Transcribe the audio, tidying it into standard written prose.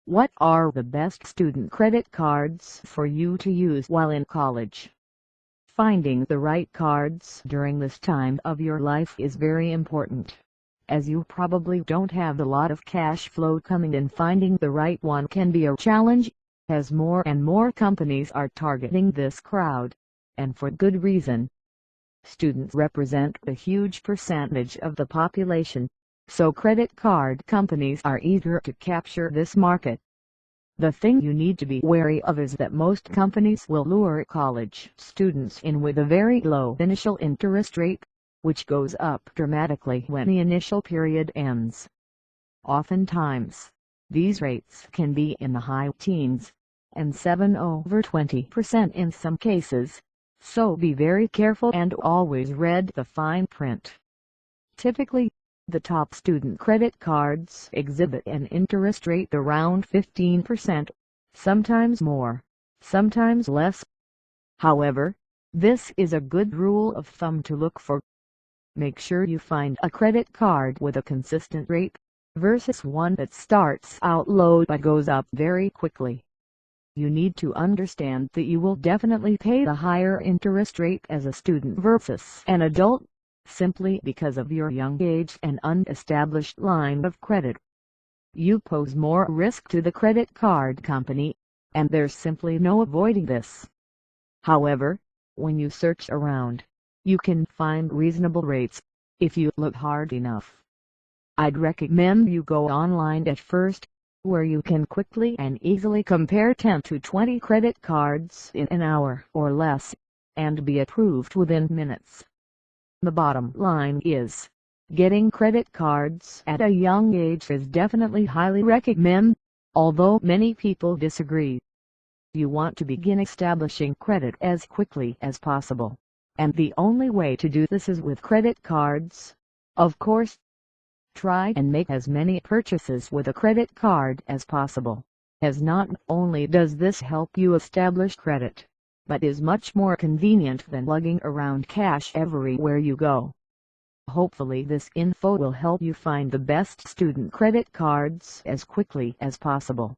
What are the best student credit cards for you to use while in college? Finding the right cards during this time of your life is very important. As you probably don't have a lot of cash flow coming in, finding the right one can be a challenge, as more and more companies are targeting this crowd, and for good reason. Students represent a huge percentage of the population, so credit card companies are eager to capture this market. The thing you need to be wary of is that most companies will lure college students in with a very low initial interest rate, which goes up dramatically when the initial period ends. Oftentimes, these rates can be in the high teens, and 7–20% in some cases, so be very careful and always read the fine print. Typically, the top student credit cards exhibit an interest rate around 15%, sometimes more, sometimes less. However, this is a good rule of thumb to look for. Make sure you find a credit card with a consistent rate, versus one that starts out low but goes up very quickly. You need to understand that you will definitely pay the higher interest rate as a student versus an adult, simply because of your young age and unestablished line of credit. You pose more risk to the credit card company, and there's simply no avoiding this. However, when you search around, you can find reasonable rates, if you look hard enough. I'd recommend you go online at first, where you can quickly and easily compare 10 to 20 credit cards in an hour or less, and be approved within minutes. The bottom line is, getting credit cards at a young age is definitely highly recommended, although many people disagree. You want to begin establishing credit as quickly as possible, and the only way to do this is with credit cards, of course. Try and make as many purchases with a credit card as possible, as not only does this help you establish credit, but is much more convenient than lugging around cash everywhere you go. Hopefully this info will help you find the best student credit cards as quickly as possible.